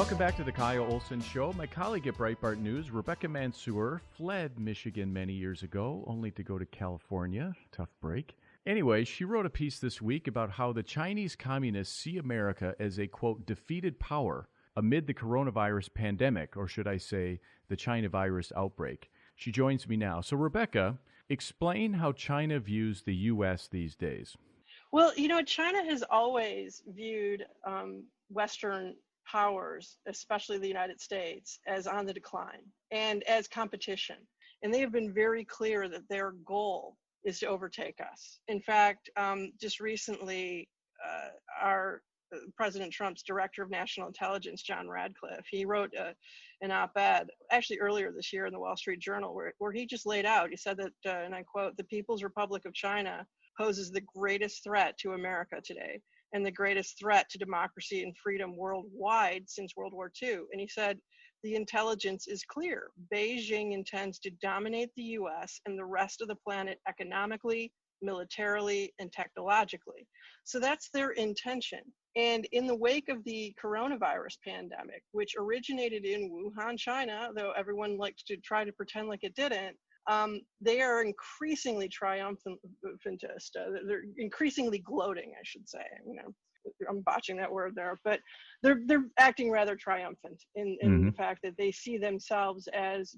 Welcome back to the Kyle Olson Show. My colleague at Breitbart News, Rebecca Mansour, fled Michigan many years ago, only to go to California. Tough break. Anyway, she wrote a piece this week about how the Chinese communists see America as a, quote, defeated power amid the coronavirus pandemic, or should I say, the China virus outbreak. She joins me now. So, Rebecca, explain how China views the U.S. these days. Well, China has always viewed Western powers, especially the United States, as on the decline and as competition. And they have been very clear that their goal is to overtake us. In fact, just recently, our President Trump's Director of National Intelligence, John Radcliffe, he wrote an op-ed, actually earlier this year in the Wall Street Journal, where he just laid out, he said that, and I quote, "The People's Republic of China poses the greatest threat to America today and the greatest threat to democracy and freedom worldwide since World War II." And he said, the intelligence is clear. Beijing intends to dominate the US and the rest of the planet economically, militarily, and technologically. So that's their intention. And in the wake of the coronavirus pandemic, which originated in Wuhan, China, though everyone likes to try to pretend like it didn't, they are increasingly triumphantist. They're increasingly gloating, I should say. I'm botching that word there, but they're acting rather triumphant in the fact that they see themselves as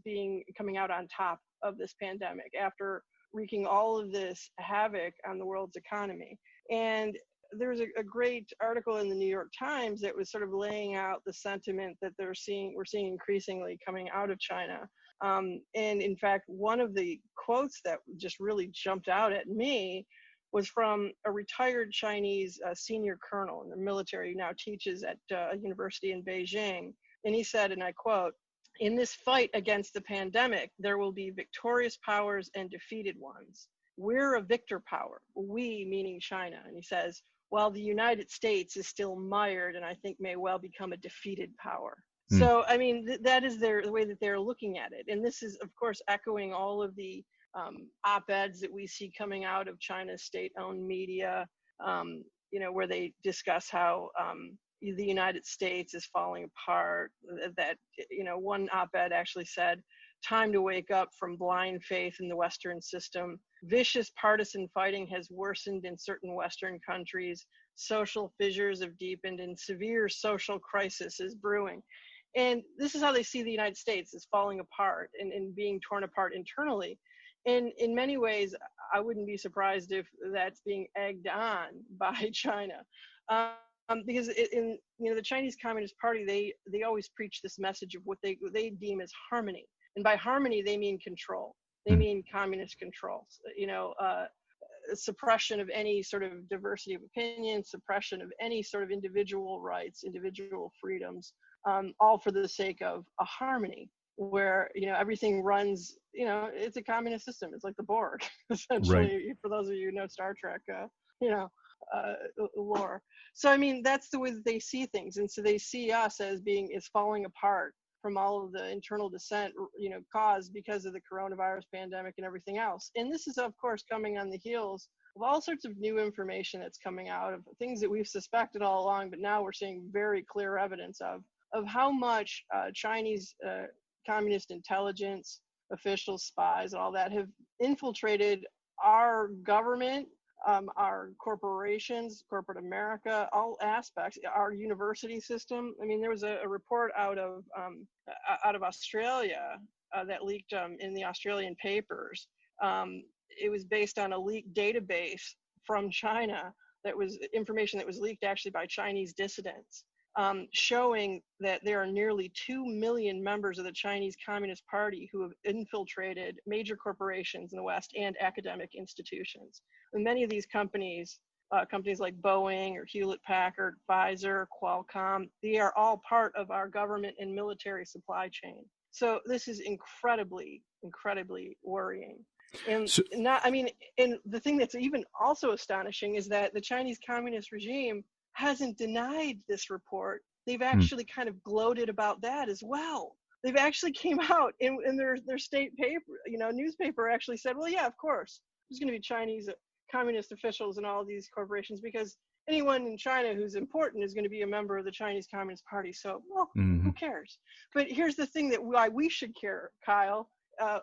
coming out on top of this pandemic after wreaking all of this havoc on the world's economy. And there's a great article in the New York Times that was sort of laying out the sentiment that we're seeing increasingly coming out of China. And in fact, one of the quotes that just really jumped out at me was from a retired Chinese senior colonel in the military who now teaches at a university in Beijing. And he said, and I quote, "In this fight against the pandemic, there will be victorious powers and defeated ones. We're a victor power, we meaning China." And he says, "While the United States is still mired and I think may well become a defeated power." So, I mean, that is the way that they're looking at it. And this is, of course, echoing all of the op-eds that we see coming out of China's state-owned media, where they discuss how the United States is falling apart. That, one op-ed actually said, "Time to wake up from blind faith in the Western system. Vicious partisan fighting has worsened in certain Western countries. Social fissures have deepened and severe social crisis is brewing." And this is how they see the United States, as falling apart and being torn apart internally. And in many ways, I wouldn't be surprised if that's being egged on by China. Because in the Chinese Communist Party, they always preach this message of what they deem as harmony. And by harmony, they mean control. They mean communist control. Suppression of any sort of diversity of opinion, suppression of any sort of individual rights, individual freedoms, all for the sake of a harmony where, everything runs, it's a communist system. It's like the Borg, essentially, right. For those of you who know Star Trek, lore. So, I mean, that's the way that they see things. And so they see us as falling apart from all of the internal dissent, caused because of the coronavirus pandemic and everything else. And this is, of course, coming on the heels of all sorts of new information that's coming out of things that we've suspected all along, but now we're seeing very clear evidence of how much Chinese communist intelligence officials, spies, and all that have infiltrated our government, our corporations, corporate America, all aspects, our university system. I mean, there was a report out of Australia that leaked in the Australian papers. It was based on a leaked database from China that was information that was leaked actually by Chinese dissidents, showing that there are nearly 2 million members of the Chinese Communist Party who have infiltrated major corporations in the West and academic institutions. And many of these companies like Boeing or Hewlett-Packard, Pfizer, Qualcomm, they are all part of our government and military supply chain. So this is incredibly, incredibly worrying. And and the thing that's even also astonishing is that the Chinese Communist regime hasn't denied this report. They've actually kind of gloated about that as well. They've actually came out in their state paper, newspaper actually said, well, yeah, of course, there's going to be Chinese communist officials in all of these corporations because anyone in China who's important is going to be a member of the Chinese Communist Party. So, well, Mm-hmm. who cares? But here's the thing that why we should care, Kyle,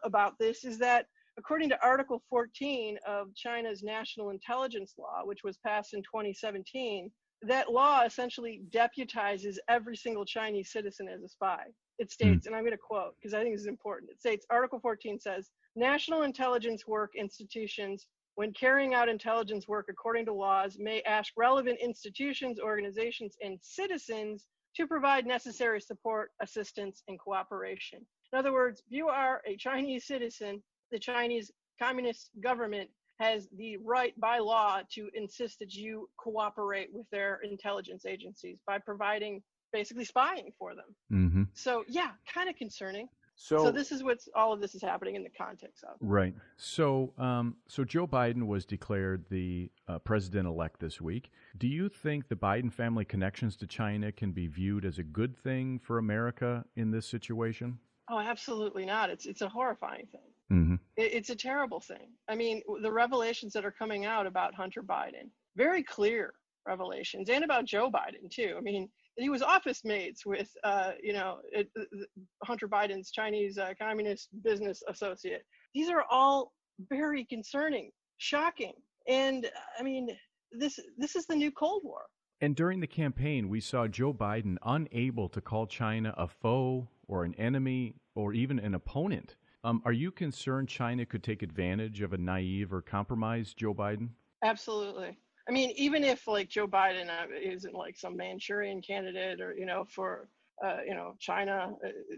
about this is that according to Article 14 of China's National Intelligence Law, which was passed in 2017, that law essentially deputizes every single Chinese citizen as a spy. It states, and I'm going to quote because I think this is important. It states, Article 14 says, national intelligence work institutions, when carrying out intelligence work according to laws, may ask relevant institutions, organizations, and citizens to provide necessary support, assistance, and cooperation. In other words, if you are a Chinese citizen, the Chinese Communist government has the right by law to insist that you cooperate with their intelligence agencies by providing basically spying for them. Mm-hmm. So yeah, kind of concerning. So this is what's all of this is happening in the context of. Right. So Joe Biden was declared the president-elect this week. Do you think the Biden family connections to China can be viewed as a good thing for America in this situation? Oh, absolutely not. It's a horrifying thing. Mm-hmm. It's a terrible thing. I mean, the revelations that are coming out about Hunter Biden, very clear revelations, and about Joe Biden too. I mean, he was office mates with, Hunter Biden's Chinese Communist business associate. These are all very concerning, shocking, and I mean, this is the new Cold War. And during the campaign, we saw Joe Biden unable to call China a foe or an enemy or even an opponent. Are you concerned China could take advantage of a naive or compromised Joe Biden? Absolutely. I mean, even if like Joe Biden isn't like some Manchurian candidate or, for, China,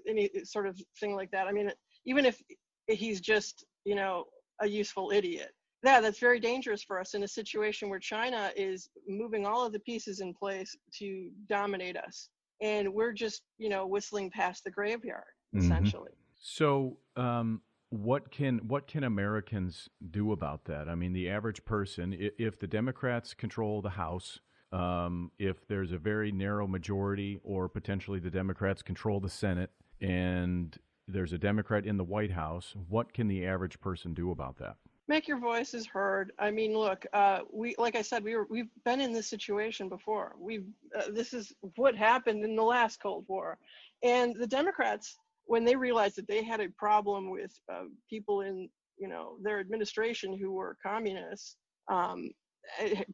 any sort of thing like that. I mean, even if he's just, a useful idiot, that's very dangerous for us in a situation where China is moving all of the pieces in place to dominate us. And we're just, whistling past the graveyard, essentially. So what can Americans do about that? I mean, the average person, if the Democrats control the House, if there's a very narrow majority or potentially the Democrats control the Senate and there's a Democrat in the White House, what can the average person do about that? Make your voices heard. I mean, look, like I said, we've been in this situation before. This is what happened in the last Cold War, and the Democrats, when they realized that they had a problem with people in, their administration who were communists,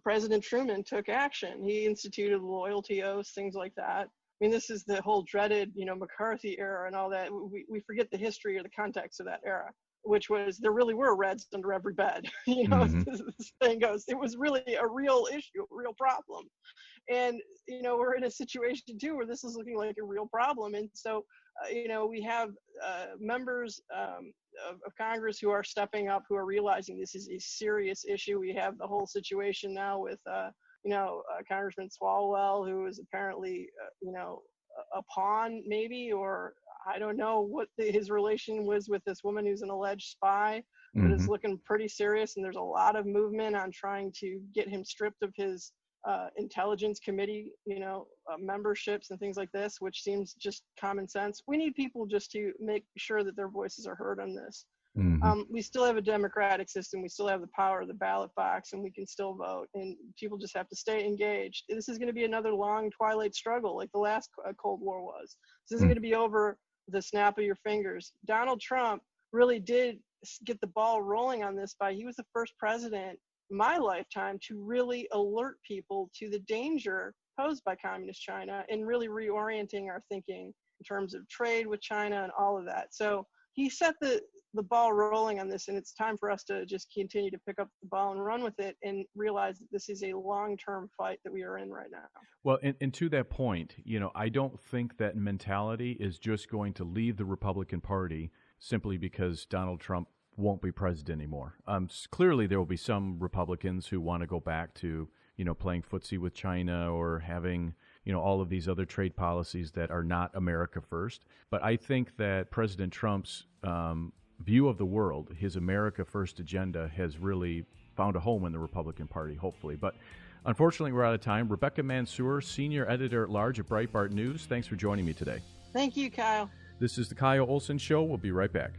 President Truman took action. He instituted loyalty oaths, things like that. I mean, this is the whole dreaded, McCarthy era and all that. We forget the history or the context of that era, which was there really were Reds under every bed. This thing goes. It was really a real issue, a real problem. And, we're in a situation, too, where this is looking like a real problem. And so, we have members of Congress who are stepping up, who are realizing this is a serious issue. We have the whole situation now with, Congressman Swalwell, who is apparently, a pawn maybe, or I don't know what his relation was with this woman who's an alleged spy, but it's looking pretty serious. And there's a lot of movement on trying to get him stripped of his intelligence committee, memberships and things like this, which seems just common sense. We need people just to make sure that their voices are heard on this. We still have a democratic system. We still have the power of the ballot box, and we can still vote. And people just have to stay engaged. This is going to be another long twilight struggle, like the last Cold War was. This isn't going to be over the snap of your fingers. Donald Trump really did get the ball rolling on this he was the first president in my lifetime to really alert people to the danger posed by communist China and really reorienting our thinking in terms of trade with China and all of that. So he set the ball rolling on this, and it's time for us to just continue to pick up the ball and run with it and realize that this is a long-term fight that we are in right now. Well, and to that point, I don't think that mentality is just going to leave the Republican Party simply because Donald Trump won't be president anymore. Clearly, there will be some Republicans who want to go back to, playing footsie with China or having, all of these other trade policies that are not America first. But I think that President Trump's view of the world, his America first agenda, has really found a home in the Republican Party, hopefully. But unfortunately, we're out of time. Rebecca Mansour, Senior Editor-at-Large at Breitbart News, thanks for joining me today. Thank you, Kyle. This is the Kyle Olson Show. We'll be right back.